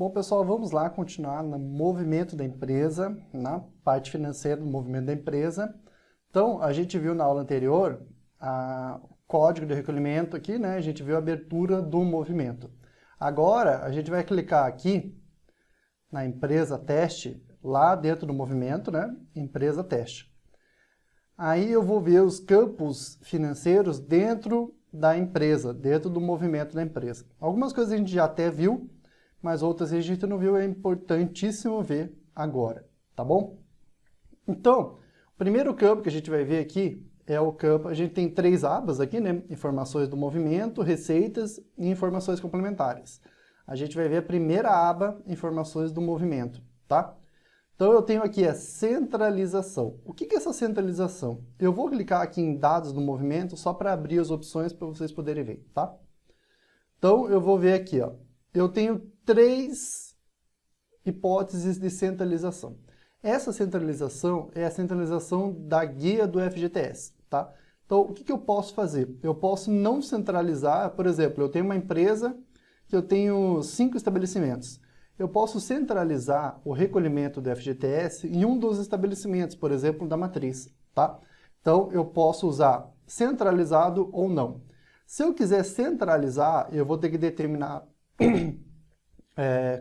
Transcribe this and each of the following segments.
Bom, pessoal, vamos lá continuar no movimento da empresa, na parte financeira do movimento da empresa. Então, a gente viu na aula anterior o código de recolhimento aqui, né? A gente viu a abertura do movimento. Agora, a gente vai clicar aqui na empresa teste, lá dentro do movimento, né? Empresa teste. Aí eu vou ver os campos financeiros dentro da empresa, dentro do movimento da empresa. Algumas coisas a gente já até viu, mas outras a gente não viu, é importantíssimo ver agora, tá bom? Então, o primeiro campo que a gente vai ver aqui é o campo, a gente tem 3 abas aqui, né? Informações do movimento, receitas e informações complementares. A gente vai ver a primeira aba, informações do movimento, tá? Então eu tenho aqui a centralização. O que é essa centralização? Eu vou clicar aqui em dados do movimento só para abrir as opções para vocês poderem ver, tá? Então eu vou ver aqui, ó. Eu tenho 3 hipóteses de centralização. Essa centralização é a centralização da guia do FGTS, tá? Então, o que eu posso fazer? Eu posso não centralizar, por exemplo, eu tenho uma empresa que eu tenho 5 estabelecimentos. Eu posso centralizar o recolhimento do FGTS em um dos estabelecimentos, por exemplo, da matriz, tá? Então, eu posso usar centralizado ou não. Se eu quiser centralizar, eu vou ter que determinar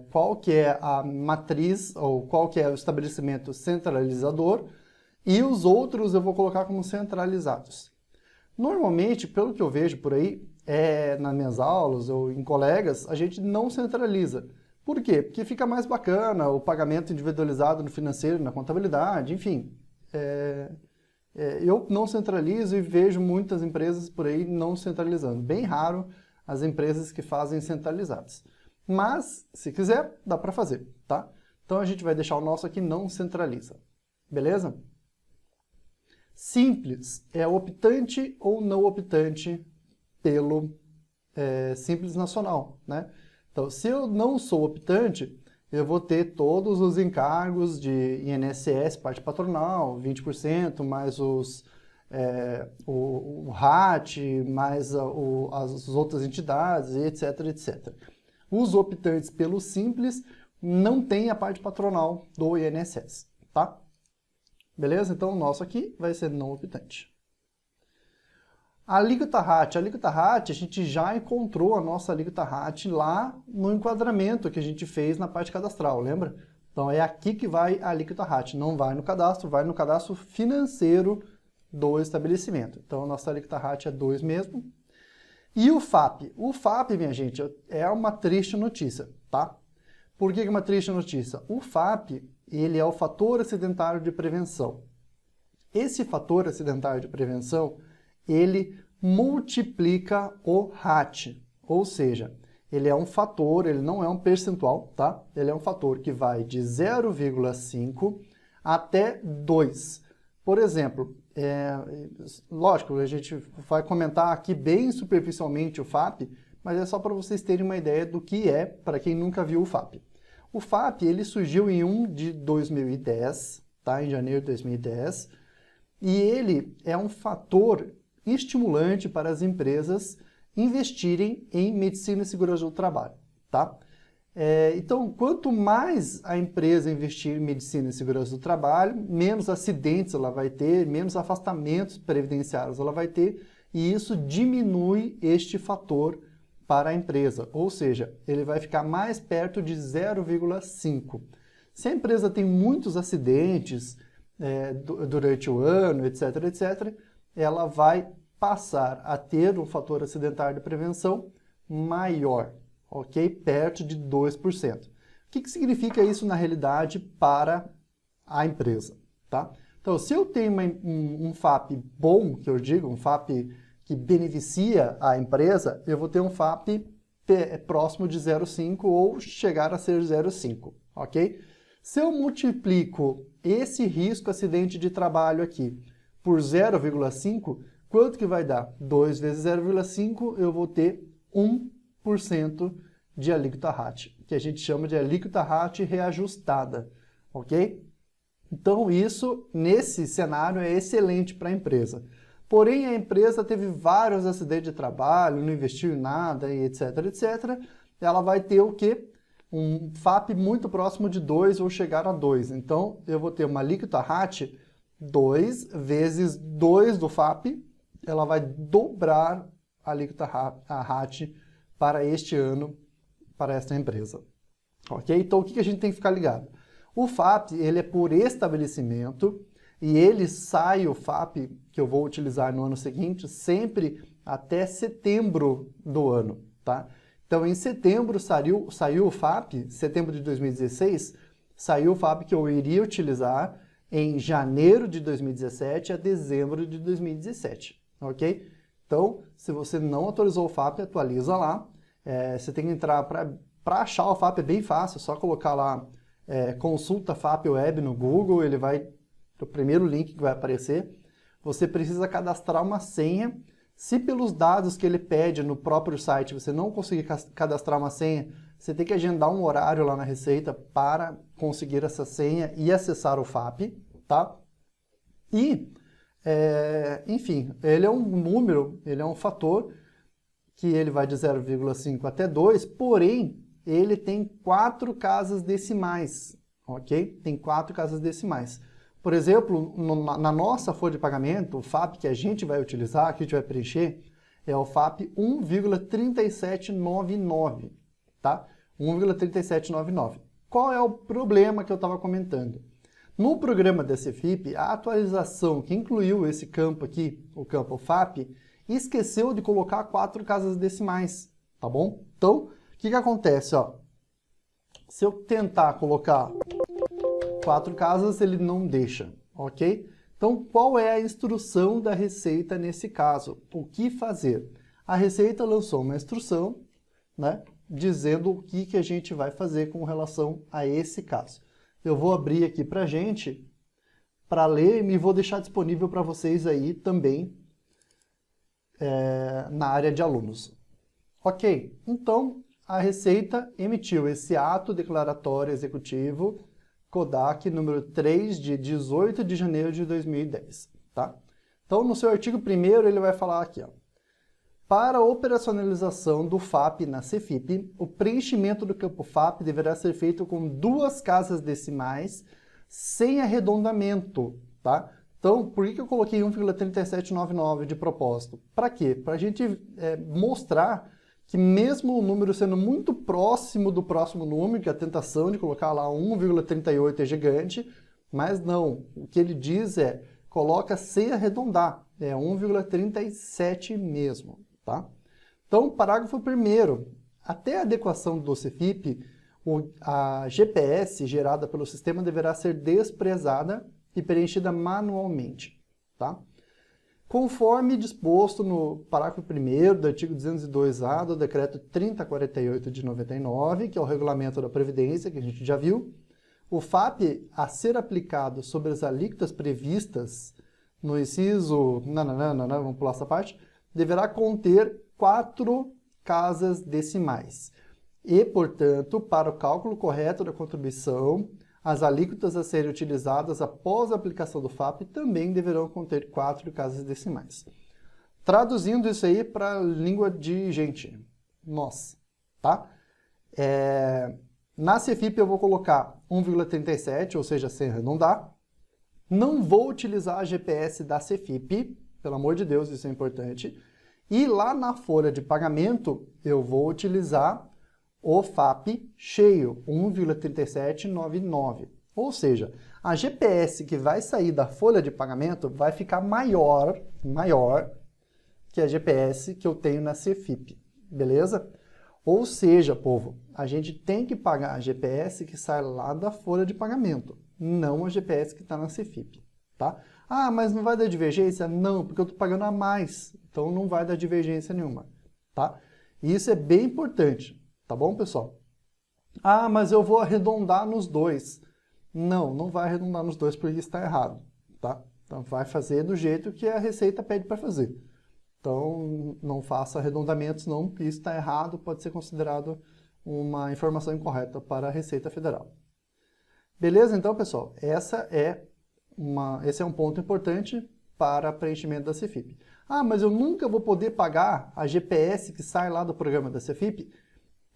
qual que é a matriz ou qual que é o estabelecimento centralizador e os outros eu vou colocar como centralizados. Normalmente, pelo que eu vejo por aí, nas minhas aulas ou em colegas, a gente não centraliza. Por quê? Porque fica mais bacana o pagamento individualizado no financeiro, na contabilidade, enfim. Eu não centralizo e vejo muitas empresas por aí não centralizando. Bem raro as empresas que fazem centralizados. Mas, se quiser, dá para fazer, tá? Então a gente vai deixar o nosso aqui não centraliza. Beleza? Simples é optante ou não optante pelo Simples Nacional, né? Então, se eu não sou optante, eu vou ter todos os encargos de INSS, parte patronal, 20%, mais o RAT, mais as outras entidades, etc, etc. Os optantes pelo Simples não tem a parte patronal do INSS, tá? Beleza? Então, o nosso aqui vai ser não optante. A alíquota RAT. A alíquota RAT, a gente já encontrou a nossa alíquota RAT lá no enquadramento que a gente fez na parte cadastral, lembra? Então, é aqui que vai a alíquota RAT. Não vai no cadastro financeiro do estabelecimento. Então, a nossa alíquota RAT é 2 mesmo. E o FAP? O FAP, minha gente, é uma triste notícia, tá? Por que é uma triste notícia? O FAP, ele é o fator acidentário de prevenção. Esse fator acidentário de prevenção, ele multiplica o RAT, ou seja, ele é um fator, ele não é um percentual, tá? Ele é um fator que vai de 0,5 até 2. Por exemplo, lógico, a gente vai comentar aqui bem superficialmente o FAP, mas é só para vocês terem uma ideia do que é, para quem nunca viu o FAP. O FAP, ele surgiu em 1 de 2010, tá? Em janeiro de 2010, e ele é um fator estimulante para as empresas investirem em medicina e segurança do trabalho, tá? Então, quanto mais a empresa investir em medicina e segurança do trabalho, menos acidentes ela vai ter, menos afastamentos previdenciários ela vai ter, e isso diminui este fator para a empresa, ou seja, ele vai ficar mais perto de 0,5. Se a empresa tem muitos acidentes durante o ano, etc, etc, ela vai passar a ter um fator acidentário de prevenção maior, ok? Perto de 2%. O que significa isso na realidade para a empresa, tá? Então, se eu tenho um FAP bom, que eu digo, um FAP que beneficia a empresa, eu vou ter um FAP próximo de 0,5 ou chegar a ser 0,5, ok? Se eu multiplico esse risco acidente de trabalho aqui por 0,5, quanto que vai dar? 2 vezes 0,5, eu vou ter 1% de alíquota RAT, que a gente chama de alíquota RAT reajustada, ok? Então isso, nesse cenário, é excelente para a empresa. Porém, a empresa teve vários acidentes de trabalho, não investiu em nada, etc, etc. Ela vai ter o quê? um FAP muito próximo de 2 ou chegar a 2. Então, eu vou ter uma alíquota RAT 2 vezes 2 do FAP, ela vai dobrar a alíquota RAT para este ano, para esta empresa. Ok? Então, o que a gente tem que ficar ligado? O FAP, ele é por estabelecimento, e ele sai, o FAP, que eu vou utilizar no ano seguinte, sempre até setembro do ano, tá? Então, em setembro saiu o FAP, setembro de 2016, saiu o FAP que eu iria utilizar em janeiro de 2017 a dezembro de 2017, ok? Então, se você não atualizou o FAP, atualiza lá. Você tem que entrar para achar o FAP, é bem fácil, é só colocar lá consulta FAP Web no Google, ele vai, o primeiro link que vai aparecer. Você precisa cadastrar uma senha. Se pelos dados que ele pede no próprio site você não conseguir cadastrar uma senha, você tem que agendar um horário lá na Receita para conseguir essa senha e acessar o FAP, tá? E, enfim, ele é um número, ele é um fator que ele vai de 0,5 até 2, porém, ele tem 4 casas decimais, ok? Tem 4 casas decimais. Por exemplo, na nossa folha de pagamento, o FAP que a gente vai utilizar, que a gente vai preencher, é o FAP 1,3799, tá? 1,3799. Qual é o problema que eu estava comentando? No programa da CFIP, a atualização que incluiu esse campo aqui, o campo FAP, esqueceu de colocar 4 casas decimais, tá bom? Então, o que acontece, ó? Se eu tentar colocar 4 casas, ele não deixa, ok? Então, qual é a instrução da Receita nesse caso? O que fazer? A Receita lançou uma instrução, né, dizendo o que a gente vai fazer com relação a esse caso. Eu vou abrir aqui para a gente, para ler, e vou deixar disponível para vocês aí também, na área de alunos. Ok, então a Receita emitiu esse ato declaratório executivo CODAC número 3 de 18 de janeiro de 2010, tá? Então, no seu artigo 1º, ele vai falar aqui, ó. Para a operacionalização do FAP na CFIP, o preenchimento do campo FAP deverá ser feito com 2 casas decimais sem arredondamento, tá? Então, por que eu coloquei 1,3799 de propósito? Para quê? Para a gente mostrar que mesmo o número sendo muito próximo do próximo número, que a tentação de colocar lá 1,38 é gigante, mas não. O que ele diz é, coloca sem arredondar, é 1,37 mesmo, tá? Então, parágrafo 1º, até a adequação do CFIP, a GPS gerada pelo sistema deverá ser desprezada e preenchida manualmente, tá? Conforme disposto no parágrafo 1º do artigo 202-A do decreto 3048 de 99, que é o regulamento da Previdência, que a gente já viu, o FAP a ser aplicado sobre as alíquotas previstas no inciso, vamos pular essa parte, deverá conter 4 casas decimais. E, portanto, para o cálculo correto da contribuição, as alíquotas a serem utilizadas após a aplicação do FAP também deverão conter 4 casas decimais. Traduzindo isso aí para a língua de gente, nós, tá? Na CFIP eu vou colocar 1,37, ou seja, sem arredondar. Não vou utilizar a GPS da CFIP, pelo amor de Deus, isso é importante. E lá na folha de pagamento eu vou utilizar o FAP cheio, 1,3799. Ou seja, a GPS que vai sair da folha de pagamento vai ficar maior que a GPS que eu tenho na CFIP, beleza? Ou seja, povo, a gente tem que pagar a GPS que sai lá da folha de pagamento, não a GPS que está na CFIP, tá? Ah, mas não vai dar divergência? Não, porque eu estou pagando a mais, então não vai dar divergência nenhuma, tá? E isso é bem importante. Tá bom, pessoal? Ah, mas eu vou arredondar nos dois. Não, não vai arredondar nos dois porque está errado, tá? Então vai fazer do jeito que a Receita pede para fazer. Então não faça arredondamentos não, porque isso está errado, pode ser considerado uma informação incorreta para a Receita Federal. Beleza, então, pessoal? Esse é um ponto importante para preenchimento da CFIP. Ah, mas eu nunca vou poder pagar a GPS que sai lá do programa da CFIP?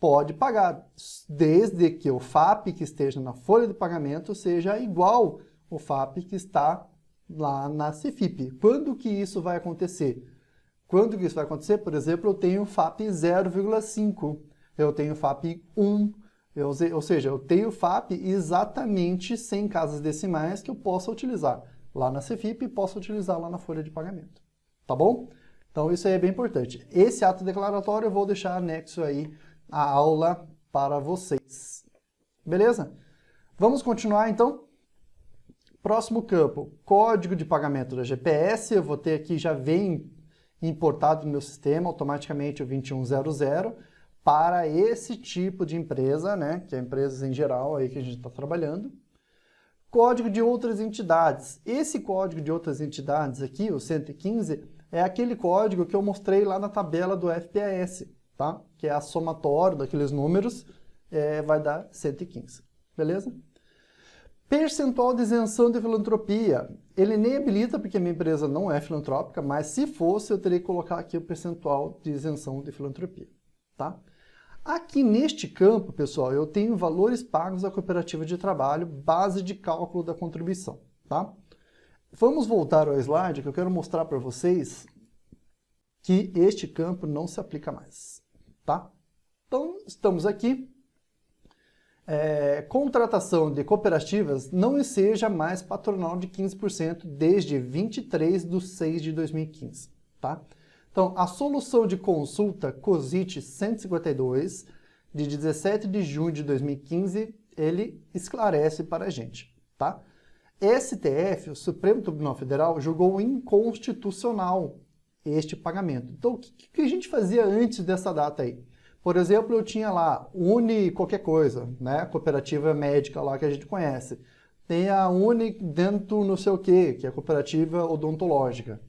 Pode pagar, desde que o FAP que esteja na folha de pagamento seja igual ao FAP que está lá na CFIP. Quando que isso vai acontecer? Quando que isso vai acontecer? Por exemplo, eu tenho FAP 0,5, eu tenho FAP 1, ou seja, eu tenho FAP exatamente 100 casas decimais que eu possa utilizar lá na CFIP e posso utilizar lá na folha de pagamento. Tá bom? Então isso aí é bem importante. Esse ato declaratório eu vou deixar anexo aí a aula para vocês. Beleza? Vamos continuar então? Próximo campo, código de pagamento da GPS. Eu vou ter aqui, já vem importado no meu sistema automaticamente o 2100 para esse tipo de empresa, né? Que é empresas em geral aí que a gente está trabalhando. Código de outras entidades. Esse código de outras entidades aqui, o 115, é aquele código que eu mostrei lá na tabela do FPAS, tá? Que é a somatória daqueles números, vai dar 115, beleza? Percentual de isenção de filantropia. Ele nem habilita porque a minha empresa não é filantrópica, mas se fosse eu teria que colocar aqui o percentual de isenção de filantropia, tá? Aqui neste campo, pessoal, eu tenho valores pagos à cooperativa de trabalho, base de cálculo da contribuição, tá? Vamos voltar ao slide que eu quero mostrar para vocês que este campo não se aplica mais, tá? Então, estamos aqui. Contratação de cooperativas não seja mais patronal de 15% desde 23/6/2015, tá? Então, a solução de consulta COSIT 152, de 17 de junho de 2015, ele esclarece para a gente, tá? STF, o Supremo Tribunal Federal, julgou inconstitucional este pagamento. Então, o que a gente fazia antes dessa data aí? Por exemplo, eu tinha lá Uni qualquer coisa, né? Cooperativa médica lá que a gente conhece. Tem a Uni dentro não sei o quê, que é a cooperativa odontológica.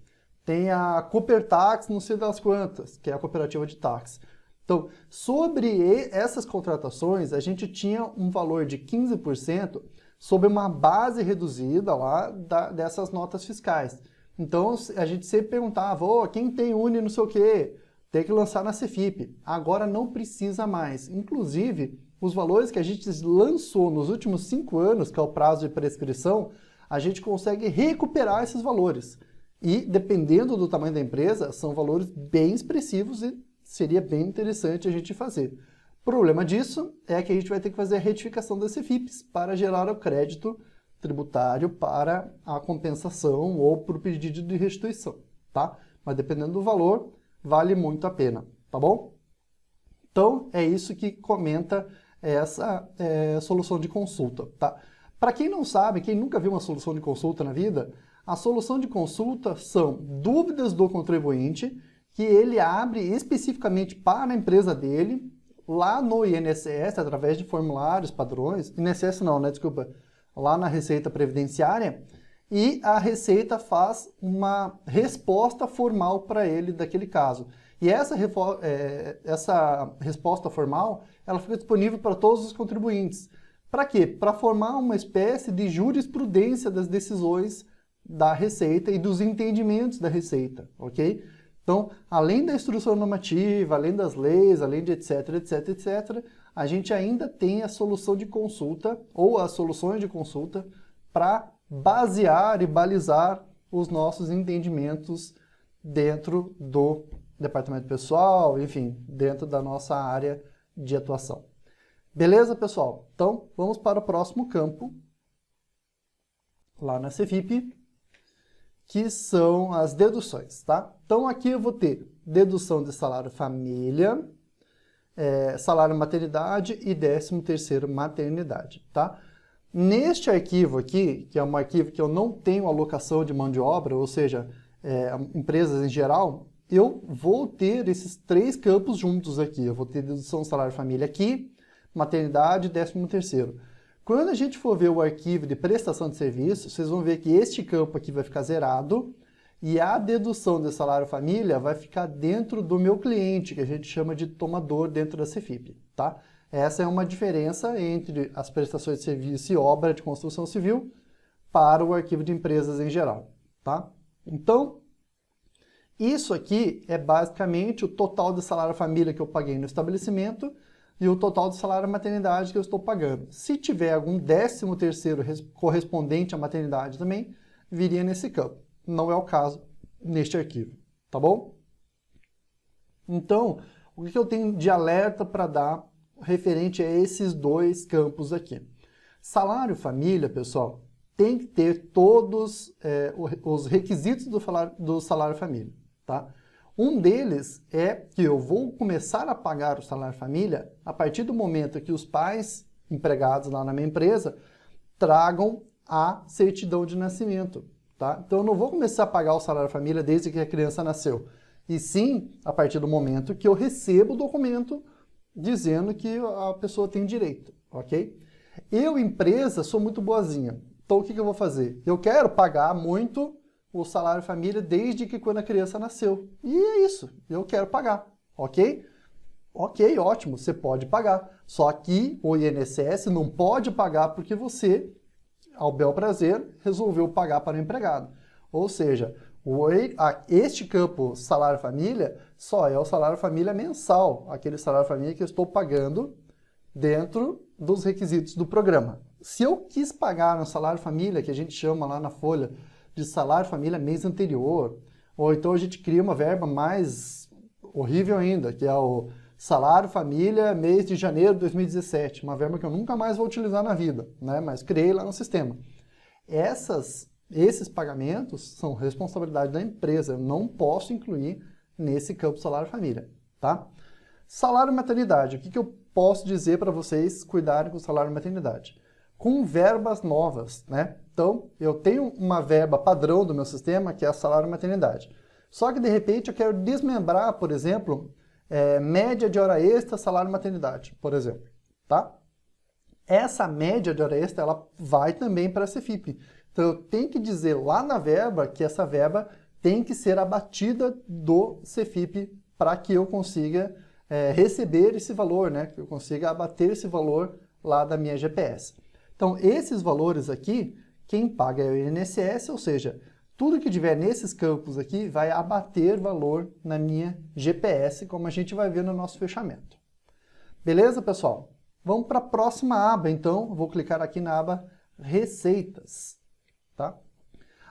Tem a Coopertax não sei das quantas, que é a cooperativa de táxi. Então, sobre essas contratações, a gente tinha um valor de 15% sobre uma base reduzida lá dessas notas fiscais. Então, a gente sempre perguntava, quem tem Uni não sei o quê? Tem que lançar na CFIP. Agora não precisa mais. Inclusive, os valores que a gente lançou nos últimos 5 anos, que é o prazo de prescrição, a gente consegue recuperar esses valores. E, dependendo do tamanho da empresa, são valores bem expressivos e seria bem interessante a gente fazer. O problema disso é que a gente vai ter que fazer a retificação das CFIPs para gerar o crédito tributário para a compensação ou para o pedido de restituição, tá? Mas dependendo do valor, vale muito a pena, tá bom? Então, é isso que comenta essa solução de consulta, tá? Para quem não sabe, quem nunca viu uma solução de consulta na vida, a solução de consulta são dúvidas do contribuinte que ele abre especificamente para a empresa dele, lá no INSS, através de formulários, padrões, INSS não, né, desculpa, lá na Receita Previdenciária, e a Receita faz uma resposta formal para ele daquele caso. E essa resposta formal, ela fica disponível para todos os contribuintes. Para quê? Para formar uma espécie de jurisprudência das decisões da Receita e dos entendimentos da Receita, ok? Então, além da instrução normativa, além das leis, além de etc, etc, etc, a gente ainda tem a solução de consulta, ou as soluções de consulta, para basear e balizar os nossos entendimentos dentro do departamento pessoal, enfim, dentro da nossa área de atuação. Beleza, pessoal? Então, vamos para o próximo campo, lá na CFIP, que são as deduções, tá? Então, aqui eu vou ter dedução de salário família, salário maternidade e 13º maternidade, tá? Neste arquivo aqui, que é um arquivo que eu não tenho alocação de mão de obra, ou seja, empresas em geral, eu vou ter esses 3 campos juntos aqui. Eu vou ter dedução do salário família aqui, maternidade e 13º. Quando a gente for ver o arquivo de prestação de serviço, vocês vão ver que este campo aqui vai ficar zerado e a dedução de salário família vai ficar dentro do meu cliente, que a gente chama de tomador dentro da CFIP, tá? Essa é uma diferença entre as prestações de serviço e obra de construção civil para o arquivo de empresas em geral, tá? Então, isso aqui é basicamente o total de salário família que eu paguei no estabelecimento, e o total do salário maternidade que eu estou pagando. Se tiver algum 13º correspondente à maternidade também, viria nesse campo. Não é o caso neste arquivo, tá bom? Então, o que eu tenho de alerta para dar referente a esses dois campos aqui? Salário família, pessoal, tem que ter todos os requisitos do salário família, tá? Um deles é que eu vou começar a pagar o salário família a partir do momento que os pais empregados lá na minha empresa tragam a certidão de nascimento, tá? Então eu não vou começar a pagar o salário família desde que a criança nasceu, e sim a partir do momento que eu recebo o documento dizendo que a pessoa tem direito, ok? Eu, empresa, sou muito boazinha. Então, o que eu vou fazer? Eu quero pagar muito o salário família desde que quando a criança nasceu. E é isso, eu quero pagar, ok? Ok, ótimo, você pode pagar. Só que o INSS não pode pagar porque você, ao bel prazer, resolveu pagar para o empregado. Ou seja, este campo salário família só é o salário família mensal, aquele salário família que eu estou pagando dentro dos requisitos do programa. Se eu quis pagar no salário família, que a gente chama lá na folha de salário família mês anterior, ou então a gente cria uma verba mais horrível ainda, que é o salário família mês de janeiro de 2017, uma verba que eu nunca mais vou utilizar na vida, né? Mas criei lá no sistema. Esses pagamentos são responsabilidade da empresa, eu não posso incluir nesse campo salário família, tá? Salário maternidade, o que eu posso dizer para vocês cuidarem com o salário maternidade? Com verbas novas, né? Então, eu tenho uma verba padrão do meu sistema, que é a salário maternidade. Só que, de repente, eu quero desmembrar, por exemplo, média de hora extra, salário maternidade, por exemplo, tá? Essa média de hora extra, ela vai também para a CFIP. Então, eu tenho que dizer lá na verba que essa verba tem que ser abatida do CFIP para que eu consiga receber esse valor, né? Que eu consiga abater esse valor lá da minha GPS. Então, esses valores aqui, quem paga é o INSS, ou seja, tudo que tiver nesses campos aqui vai abater valor na minha GPS, como a gente vai ver no nosso fechamento. Beleza, pessoal? Vamos para a próxima aba, então. Vou clicar aqui na aba Receitas, tá?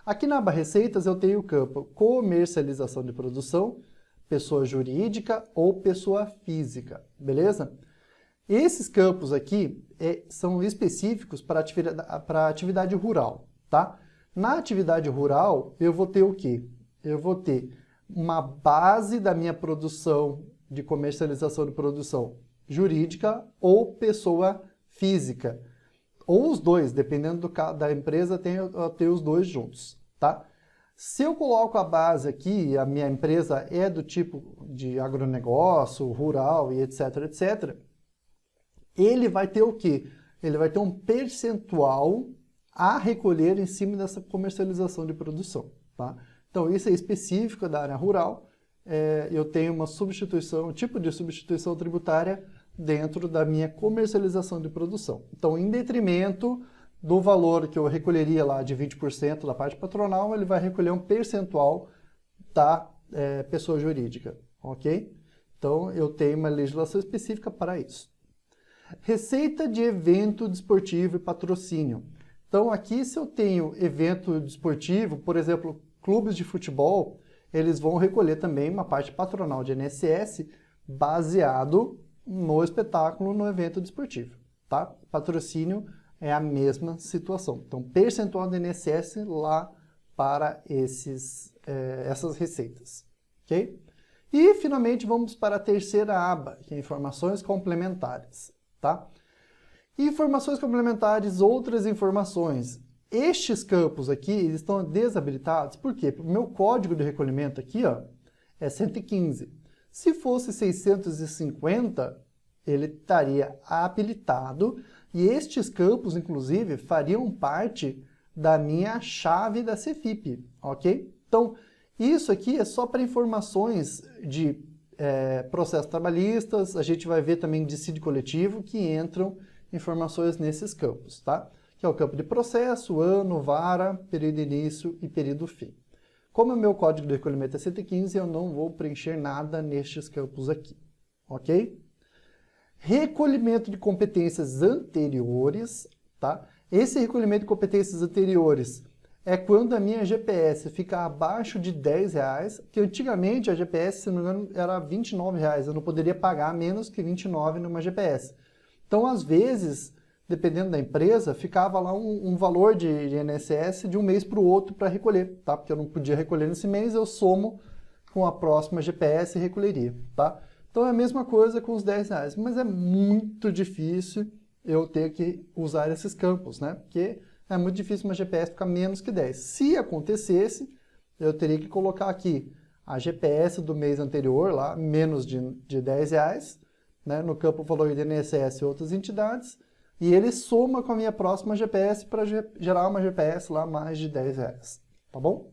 Aqui na aba Receitas eu tenho o campo Comercialização de Produção, pessoa jurídica ou pessoa física, beleza? Esses campos aqui são específicos para atividade rural, tá? Na atividade rural, eu vou ter o quê? Eu vou ter uma base da minha produção de comercialização de produção jurídica ou pessoa física. Ou os dois, dependendo da empresa, tem os dois juntos, tá? Se eu coloco a base aqui, a minha empresa é do tipo de agronegócio, rural e etc, etc., ele vai ter o quê? Ele vai ter um percentual a recolher em cima dessa comercialização de produção, tá? Então, isso é específico da área rural. Eu tenho uma substituição, um tipo de substituição tributária dentro da minha comercialização de produção. Então, em detrimento do valor que eu recolheria lá de 20% da parte patronal, ele vai recolher um percentual da pessoa jurídica, ok? Então, eu tenho uma legislação específica para isso. Receita de evento desportivo e patrocínio. Então, aqui se eu tenho evento desportivo, por exemplo, clubes de futebol, eles vão recolher também uma parte patronal de INSS baseado no espetáculo, no evento desportivo, tá? Patrocínio é a mesma situação. Então, percentual do INSS lá para essas receitas, ok? E, finalmente, vamos para a terceira aba, que é informações complementares, tá? Informações complementares, outras informações. Estes campos aqui eles estão desabilitados, por quê? Porque o meu código de recolhimento aqui, ó, é 115. Se fosse 650, ele estaria habilitado e estes campos, inclusive, fariam parte da minha chave da CFIP, ok? Então, isso aqui é só para informações de processos trabalhistas, a gente vai ver também dissídio coletivo que entram informações nesses campos, tá? Que é o campo de processo, ano, vara, período de início e período fim. Como o meu código de recolhimento é 115, eu não vou preencher nada nestes campos aqui, ok? Recolhimento de competências anteriores, tá? Esse recolhimento de competências anteriores é quando a minha GPS fica abaixo de R$10, que antigamente a GPS, se não me engano, era R$29. Eu não poderia pagar menos que R$29 numa GPS. Então, às vezes, dependendo da empresa, ficava lá um valor de INSS de um mês para o outro para recolher, tá? Porque eu não podia recolher nesse mês, eu somo com a próxima GPS e recolheria, tá? Então é a mesma coisa com os R$10, mas é muito difícil eu ter que usar esses campos, né? Porque é muito difícil uma GPS ficar menos que 10. Se acontecesse, eu teria que colocar aqui a GPS do mês anterior, lá, menos de R$10, né? No campo valor de INSS e outras entidades, e ele soma com a minha próxima GPS para gerar uma GPS lá mais de R$10, tá bom?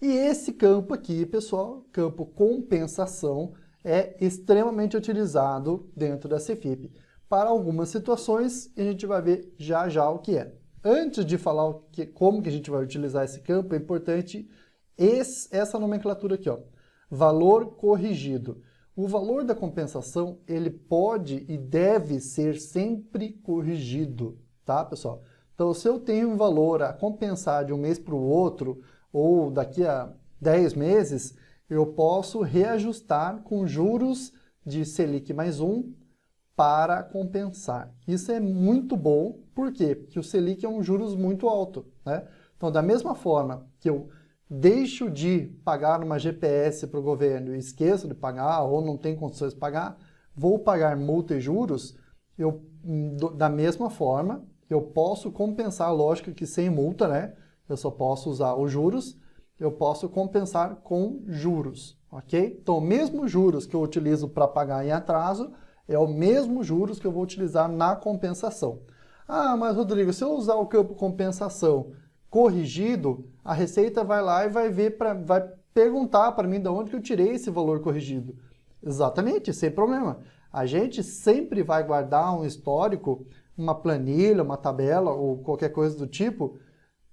E esse campo aqui, pessoal, campo compensação, é extremamente utilizado dentro da Cefip para algumas situações e a gente vai ver já já o que é. Antes de falar como que a gente vai utilizar esse campo, é importante essa nomenclatura aqui, ó, valor corrigido. O valor da compensação, ele pode e deve ser sempre corrigido, tá, pessoal? Então, se eu tenho um valor a compensar de um mês para o outro, ou daqui a 10 meses, eu posso reajustar com juros de Selic mais 1 para compensar. Isso é muito bom, por quê? Porque o Selic é um juros muito alto, né? Então, da mesma forma que eu deixo de pagar uma GPS para o governo e esqueço de pagar ou não tenho condições de pagar, vou pagar multa e juros, da mesma forma, eu posso compensar, lógico que sem multa, né? Eu só posso usar os juros, eu posso compensar com juros, ok? Então, o mesmo juros que eu utilizo para pagar em atraso é o mesmo juros que eu vou utilizar na compensação. Ah, mas Rodrigo, se eu usar o campo compensação corrigido, a Receita vai lá e vai perguntar para mim de onde que eu tirei esse valor corrigido. Exatamente, sem problema. A gente sempre vai guardar um histórico, uma planilha, uma tabela ou qualquer coisa do tipo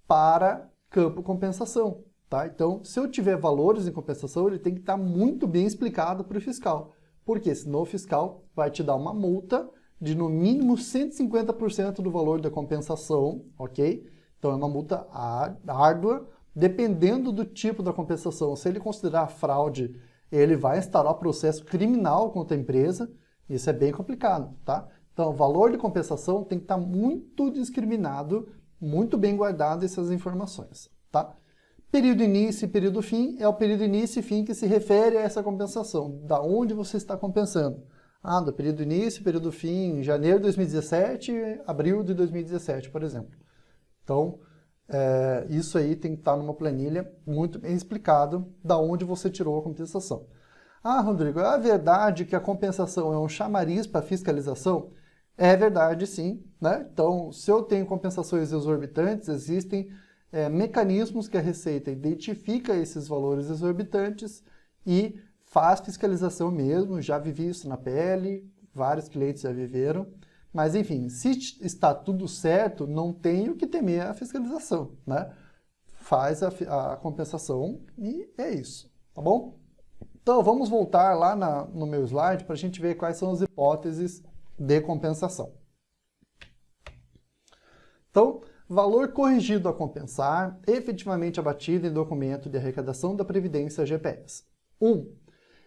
para campo compensação, tá? Então, se eu tiver valores em compensação, ele tem que estar muito bem explicado para o fiscal. Porque senão o fiscal vai te dar uma multa de no mínimo 150% do valor da compensação, ok? Então é uma multa árdua, dependendo do tipo da compensação. Se ele considerar fraude, ele vai instaurar processo criminal contra a empresa. Isso é bem complicado, tá? Então o valor de compensação tem que estar muito discriminado, muito bem guardado essas informações, tá? Período início e período fim é o período início e fim que se refere a essa compensação. Da onde você está compensando? Ah, do período início e período fim, janeiro de 2017, abril de 2017, por exemplo. Então, isso aí tem que estar numa planilha muito bem explicado da onde você tirou a compensação. Ah, Rodrigo, é verdade que a compensação é um chamariz para fiscalização? É verdade, sim, né? Então, se eu tenho compensações exorbitantes, existem mecanismos que a Receita identifica esses valores exorbitantes e faz fiscalização mesmo. Já vivi isso na pele, vários clientes já viveram. Mas, enfim, se está tudo certo, não tem o que temer a fiscalização, né? Faz a compensação e é isso, tá bom? Então, vamos voltar lá no meu slide para a gente ver quais são as hipóteses de compensação. Então, valor corrigido a compensar, efetivamente abatido em documento de arrecadação da Previdência GPS. 1.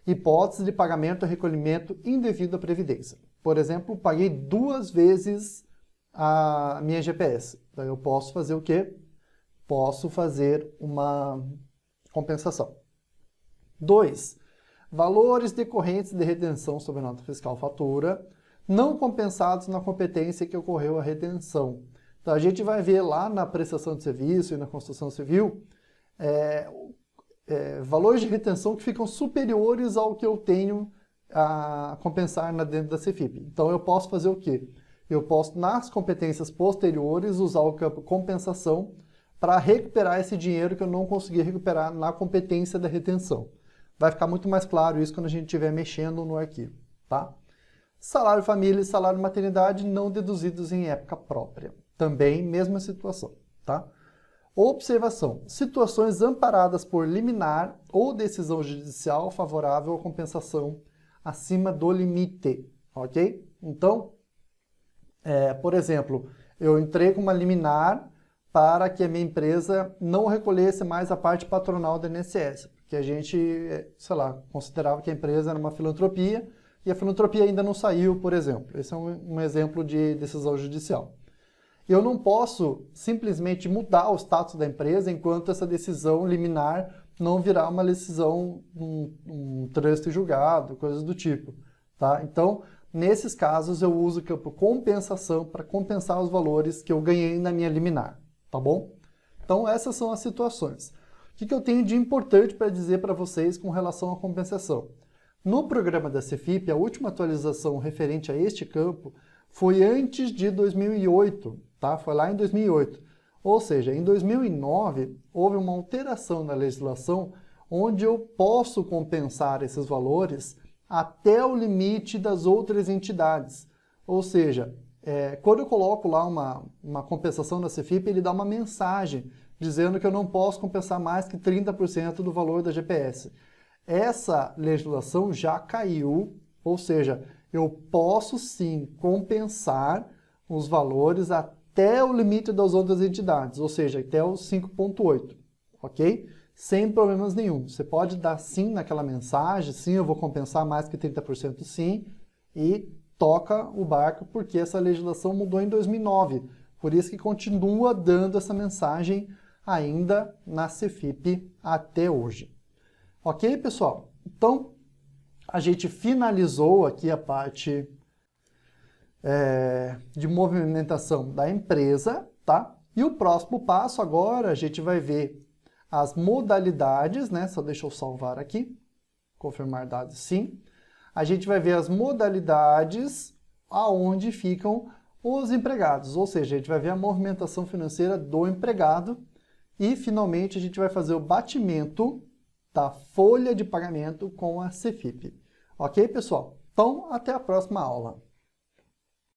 Hipótese de pagamento e recolhimento indevido à Previdência. Por exemplo, paguei 2 vezes a minha GPS. Então, eu posso fazer o quê? Posso fazer uma compensação. 2. Valores decorrentes de retenção sobre nota fiscal fatura, não compensados na competência que ocorreu a retenção. Então, a gente vai ver lá na prestação de serviço e na construção civil valores de retenção que ficam superiores ao que eu tenho a compensar dentro da Cefip. Então, eu posso fazer o quê? Eu posso, nas competências posteriores, usar o campo compensação para recuperar esse dinheiro que eu não consegui recuperar na competência da retenção. Vai ficar muito mais claro isso quando a gente estiver mexendo no arquivo, tá? Salário família e salário maternidade não deduzidos em época própria. Também, mesma situação, tá? Observação. Situações amparadas por liminar ou decisão judicial favorável à compensação acima do limite. ok? Então, por exemplo, eu entrei com uma liminar para que a minha empresa não recolhesse mais a parte patronal do INSS, porque a gente, sei lá, considerava que a empresa era uma filantropia e a filantropia ainda não saiu, por exemplo. Esse é um exemplo de decisão judicial. Eu não posso simplesmente mudar o status da empresa enquanto essa decisão liminar não virar uma decisão, um trânsito julgado, coisas do tipo, tá? Então, nesses casos, eu uso o campo compensação para compensar os valores que eu ganhei na minha liminar, tá bom? Então, essas são as situações. O que eu tenho de importante para dizer para vocês com relação à compensação? No programa da Cefip, a última atualização referente a este campo foi antes de 2008, tá? Foi lá em 2008. Ou seja, em 2009, houve uma alteração na legislação onde eu posso compensar esses valores até o limite das outras entidades. Ou seja, quando eu coloco lá uma compensação na Cefip, ele dá uma mensagem dizendo que eu não posso compensar mais que 30% do valor da GPS. Essa legislação já caiu, ou seja, eu posso sim compensar os valores até o limite das outras entidades, ou seja, até os 5,8, ok? Sem problemas nenhum. Você pode dar sim naquela mensagem, sim, eu vou compensar mais que 30% sim, e toca o barco, porque essa legislação mudou em 2009. Por isso que continua dando essa mensagem ainda na Cefip até hoje. Ok, pessoal? Então, a gente finalizou aqui a parte de movimentação da empresa, tá? E o próximo passo agora, a gente vai ver as modalidades, né? Só deixa eu salvar aqui, confirmar dados sim. A gente vai ver as modalidades aonde ficam os empregados, ou seja, a gente vai ver a movimentação financeira do empregado e, finalmente, a gente vai fazer o batimento da folha de pagamento com a Cefip. Ok, pessoal? Então, até a próxima aula.